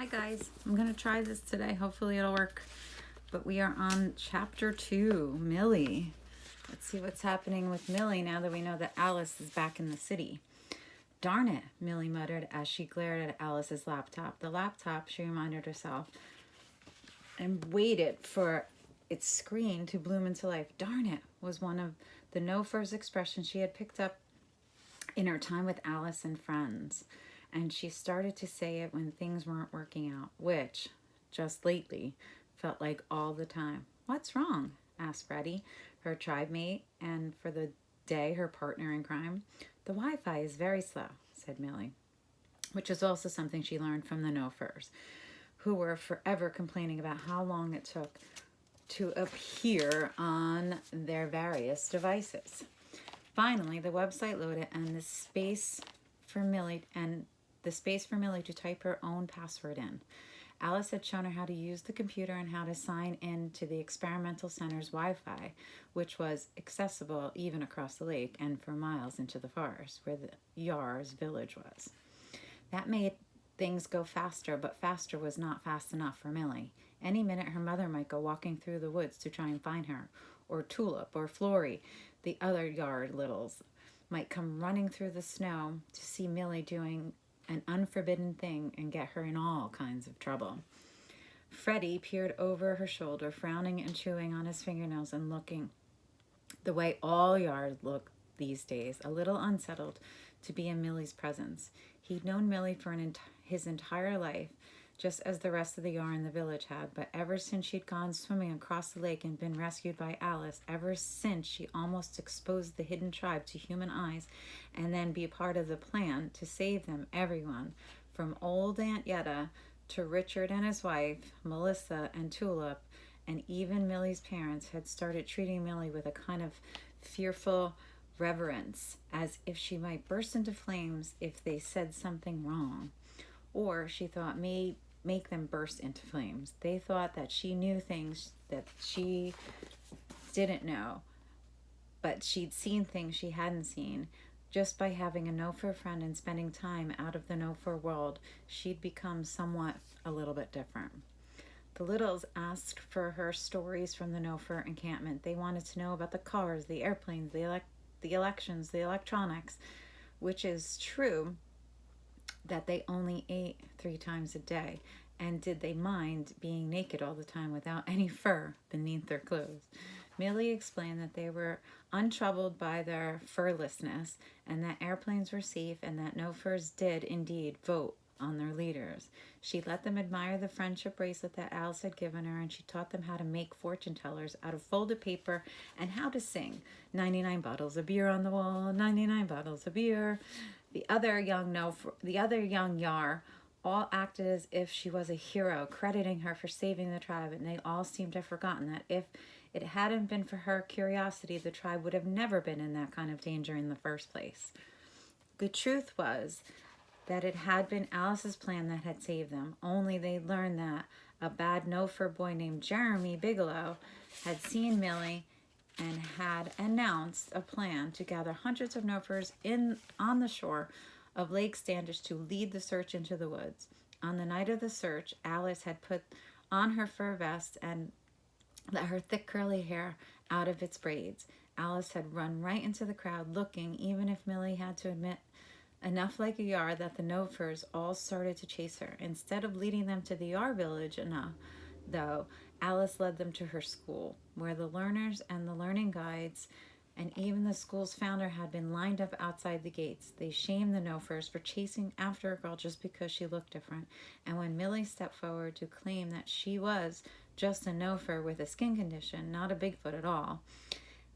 Hi guys, I'm gonna try this today. Hopefully it'll work. But we are on chapter 2, Millie. Let's see what's happening with Millie now that we know that Alice is back in the city. Darn it, Millie muttered as she glared at Alice's laptop. The laptop, she reminded herself, and waited for its screen to bloom into life. Darn it, was one of the no-furs expressions she had picked up in her time with Alice and friends. And she started to say it when things weren't working out, which, just lately, felt like all the time. What's wrong? Asked Freddie, her tribe mate, and for the day her partner in crime. The Wi-Fi is very slow, said Millie, which is also something she learned from the no-furs, who were forever complaining about how long it took to appear on their various devices. Finally, the website loaded and the space for Millie to type her own password in. Alice had shown her how to use the computer and how to sign in to the experimental center's Wi-Fi, which was accessible even across the lake and for miles into the forest where the Yar's village was. That made things go faster, but faster was not fast enough for Millie. Any minute her mother might go walking through the woods to try and find her, or Tulip or Flory, the other Yard littles, might come running through the snow to see Millie doing an unforbidden thing and get her in all kinds of trouble. Freddie peered over her shoulder, frowning and chewing on his fingernails and looking the way all Yard look these days, a little unsettled to be in Millie's presence. He'd known Millie for his entire life, just as the rest of the Yar in the village had, but ever since she'd gone swimming across the lake and been rescued by Alice, ever since she almost exposed the hidden tribe to human eyes and then be part of the plan to save them, everyone, from old Aunt Yetta to Richard and his wife, Melissa and Tulip, and even Millie's parents had started treating Millie with a kind of fearful reverence, as if she might burst into flames if they said something wrong. Or, she thought, may make them burst into flames. They thought that she knew things that she didn't know, but she'd seen things she hadn't seen. Just by having a no-fur friend and spending time out of the no-fur world, she'd become somewhat a little bit different. The Littles asked for her stories from the no-fur encampment. They wanted to know about the cars, the airplanes, the elections, the electronics, which is true that they only ate 3 times a day, and did they mind being naked all the time without any fur beneath their clothes. Millie explained that they were untroubled by their furlessness, and that airplanes were safe, and that no-furs did indeed vote on their leaders. She let them admire the friendship bracelet that Alice had given her, and she taught them how to make fortune tellers out of folded paper and how to sing 99 bottles of beer on the wall, 99 bottles of beer. The other young Yar all acted as if she was a hero, crediting her for saving the tribe, and they all seemed to have forgotten that if it hadn't been for her curiosity, the tribe would have never been in that kind of danger in the first place. The truth was that it had been Alice's plan that had saved them, only they learned that a bad no-fur boy named Jeremy Bigelow had seen Millie and had announced a plan to gather hundreds of no-furs on the shore of Lake Standish to lead the search into the woods. On the night of the search, Alice had put on her fur vest and let her thick curly hair out of its braids. Alice had run right into the crowd, looking, even if Millie had to admit, enough like a Yar that the no-furs all started to chase her. Instead of leading them to the Yar village though, Alice led them to her school, where the learners and the learning guides and even the school's founder had been lined up outside the gates. They shamed the no-furs for chasing after a girl just because she looked different, and when Millie stepped forward to claim that she was just a no-fur with a skin condition, not a Bigfoot at all,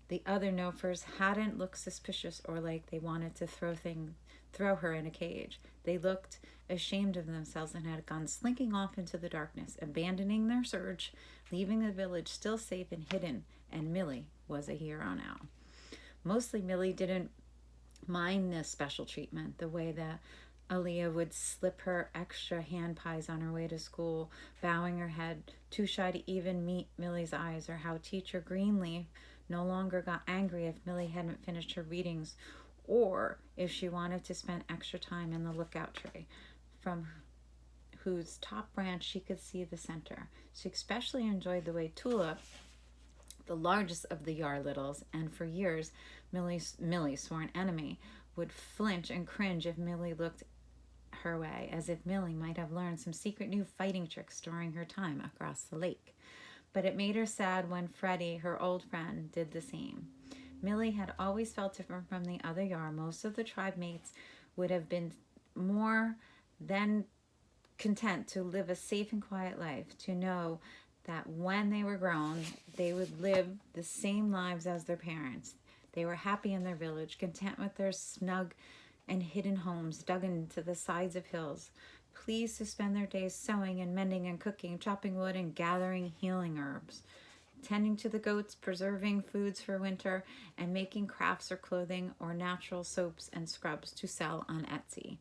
the other no-furs hadn't looked suspicious or like they wanted to throw her in a cage. They looked ashamed of themselves and had gone slinking off into the darkness, abandoning their search, leaving the village still safe and hidden, and Millie was a hero now. Mostly Millie didn't mind this special treatment, the way that Aaliyah would slip her extra hand pies on her way to school, bowing her head, too shy to even meet Millie's eyes, or how teacher Greenleaf no longer got angry if Millie hadn't finished her readings, or if she wanted to spend extra time in the lookout tree, from whose top branch she could see the center. She especially enjoyed the way Tulip, the largest of the Yarlittles, and for years Millie's sworn enemy, would flinch and cringe if Millie looked her way, as if Millie might have learned some secret new fighting tricks during her time across the lake. But it made her sad when Freddie, her old friend, did the same. Millie had always felt different from the other Yar. Most of the tribe mates would have been more than content to live a safe and quiet life, to know that when they were grown, they would live the same lives as their parents. They were happy in their village, content with their snug and hidden homes dug into the sides of hills, pleased to spend their days sewing and mending and cooking, chopping wood and gathering healing herbs, tending to the goats, preserving foods for winter, and making crafts or clothing or natural soaps and scrubs to sell on Etsy.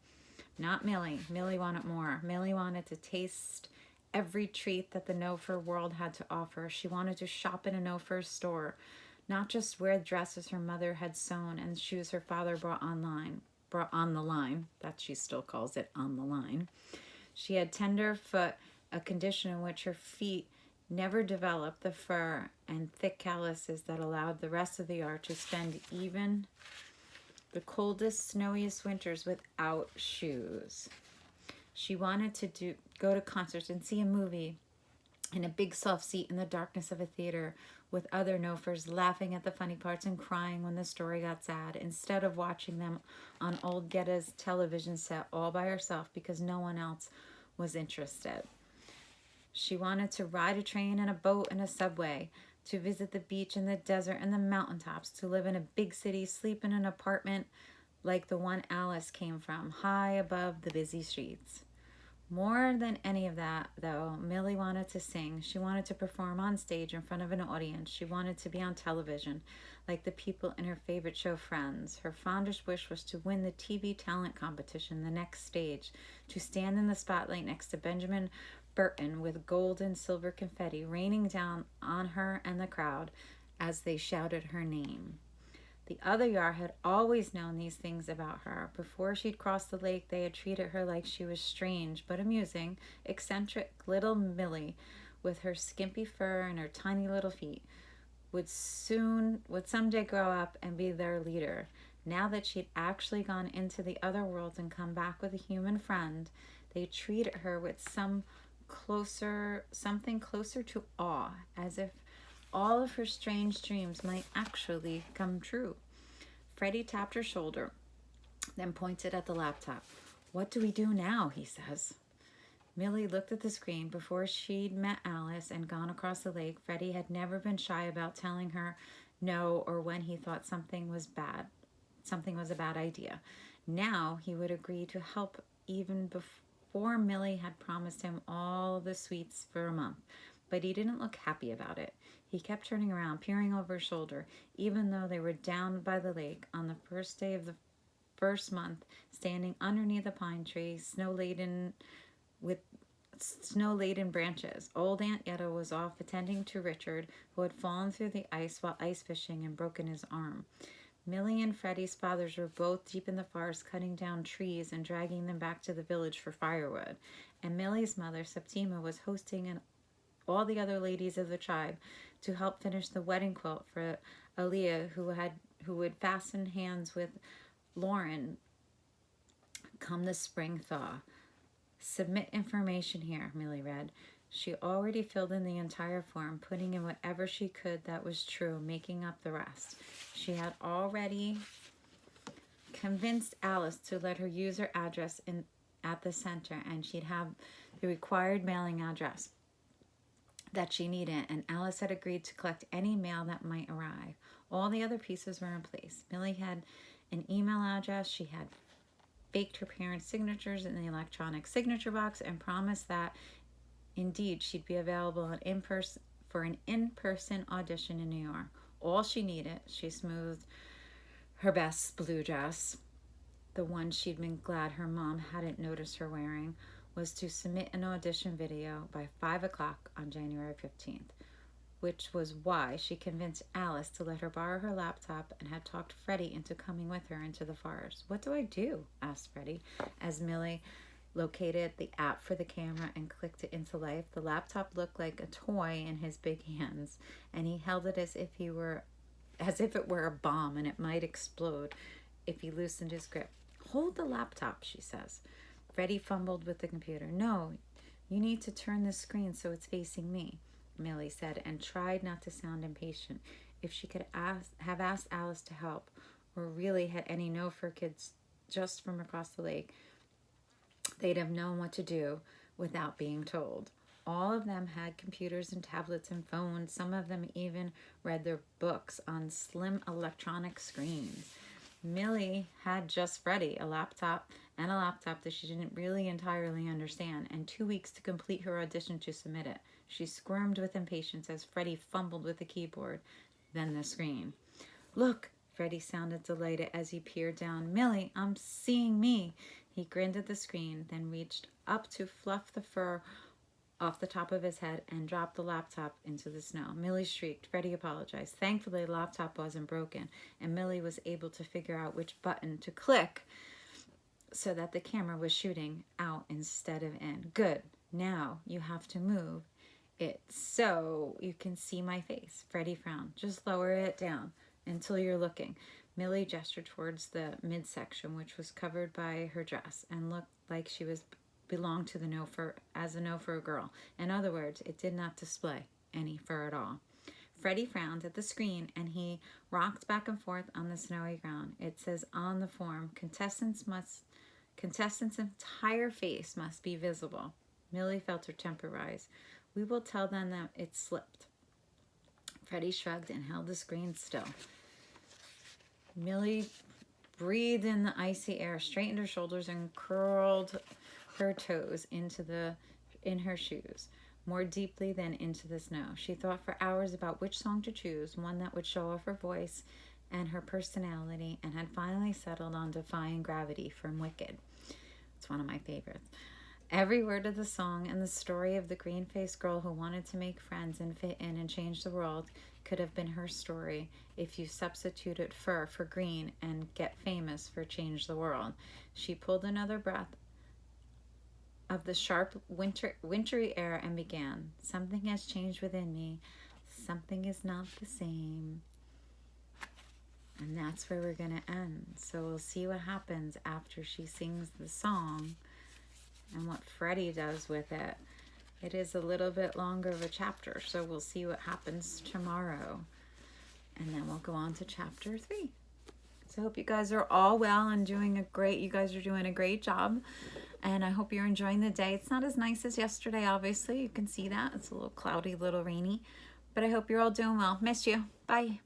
Not Millie. Millie wanted more. Millie wanted to taste every treat that the No Fur world had to offer. She wanted to shop in a No Fur store, not just wear dresses her mother had sewn and shoes her father brought on the line. That she still calls it on the line. She had tender foot, a condition in which her feet never developed the fur and thick calluses that allowed the rest of the yard to spend even the coldest, snowiest winters without shoes. She wanted to go to concerts and see a movie in a big soft seat in the darkness of a theater with other No-Furs laughing at the funny parts and crying when the story got sad, instead of watching them on old Getta's television set all by herself because no one else was interested. She wanted to ride a train and a boat and a subway, to visit the beach and the desert and the mountaintops, to live in a big city, sleep in an apartment like the one Alice came from, high above the busy streets. More than any of that, though, Millie wanted to sing. She wanted to perform on stage in front of an audience. She wanted to be on television, like the people in her favorite show, Friends. Her fondest wish was to win the TV talent competition, The Next Stage, to stand in the spotlight next to Benjamin Burton with gold and silver confetti raining down on her and the crowd as they shouted her name. The other Yar had always known these things about her. Before she'd crossed the lake, they had treated her like she was strange but amusing, eccentric little Millie, with her skimpy fur and her tiny little feet, would someday grow up and be their leader. Now that she'd actually gone into the other world and come back with a human friend, they treated her with something closer to awe, as if all of her strange dreams might actually come true. Freddie tapped her shoulder, then pointed at the laptop. "What do we do now?" he says. Millie looked at the screen. Before she'd met Alice and gone across the lake, Freddie had never been shy about telling her no, or when he thought something was a bad idea. Now he would agree to help, even before Millie had promised him all the sweets for a month. But he didn't look happy about it. He kept turning around, peering over his shoulder, even though they were down by the lake on the first day of the first month, standing underneath a pine tree, snow-laden branches. Old Aunt Yetta was off attending to Richard, who had fallen through the ice while ice fishing and broken his arm. Millie and Freddie's fathers were both deep in the forest, cutting down trees and dragging them back to the village for firewood. And Millie's mother, Septima, was hosting all the other ladies of the tribe to help finish the wedding quilt for Aaliyah, who would fasten hands with Lauren come the spring thaw. "Submit information here," Millie read. She already filled in the entire form, putting in whatever she could that was true, making up the rest. She had already convinced Alice to let her use her address at the center, and she'd have the required mailing address that she needed, and Alice had agreed to collect any mail that might arrive. All the other pieces were in place. Millie had an email address. She had faked her parents' signatures in the electronic signature box and promised that indeed she'd be available for an in-person audition in New York. All she needed, she smoothed her best blue dress, the one she'd been glad her mom hadn't noticed her wearing, was to submit an audition video by 5 o'clock on January 15th, which was why she convinced Alice to let her borrow her laptop and had talked Freddie into coming with her into the forest. "What do I do?" asked Freddie, as Millie located the app for the camera and clicked it into life. The laptop looked like a toy in his big hands, and he held it as if it were a bomb and it might explode if he loosened his grip. Hold the laptop, she says. Freddie fumbled with the computer. No, you need to turn the screen so it's facing me, Millie said, and tried not to sound impatient. If she could have asked Alice to help, or really had any know for kids just from across the lake, they'd have known what to do without being told. All of them had computers and tablets and phones. Some of them even read their books on slim electronic screens. Millie had just Freddie, a laptop that she didn't really entirely understand, and 2 weeks to complete her audition to submit it. She squirmed with impatience as Freddie fumbled with the keyboard, then the screen. Look, Freddie sounded delighted as he peered down. Millie, I'm seeing me. He grinned at the screen, then reached up to fluff the fur off the top of his head and dropped the laptop into the snow. Millie shrieked. Freddie apologized. Thankfully, the laptop wasn't broken, and Millie was able to figure out which button to click so that the camera was shooting out instead of in. Good. Now you have to move it so you can see my face. Freddie frowned. Just lower it down until you're looking. Millie gestured towards the midsection, which was covered by her dress and looked like she belonged to the no fur a girl. In other words, it did not display any fur at all. Freddie frowned at the screen and he rocked back and forth on the snowy ground. It says on the form, contestants' entire face must be visible. Millie felt her temper rise. We will tell them that it slipped. Freddie shrugged and held the screen still. Millie breathed in the icy air, straightened her shoulders, and curled her toes in her shoes more deeply than into the snow. She thought for hours about which song to choose, one that would show off her voice and her personality, and had finally settled on Defying Gravity from Wicked. It's one of my favorites. Every word of the song and the story of the green-faced girl who wanted to make friends and fit in and change the world could have been her story if you substituted fur for green and get famous for change the world. She pulled another breath of the sharp wintry air and began. Something has changed within me. Something is not the same. And that's where we're going to end. So we'll see what happens after she sings the song and what Freddie does with it. It is a little bit longer of a chapter, so we'll see what happens tomorrow. And then we'll go on to chapter 3. So I hope you guys are all well and you guys are doing a great job. And I hope you're enjoying the day. It's not as nice as yesterday, obviously. You can see that. It's a little cloudy, a little rainy. But I hope you're all doing well. Miss you. Bye.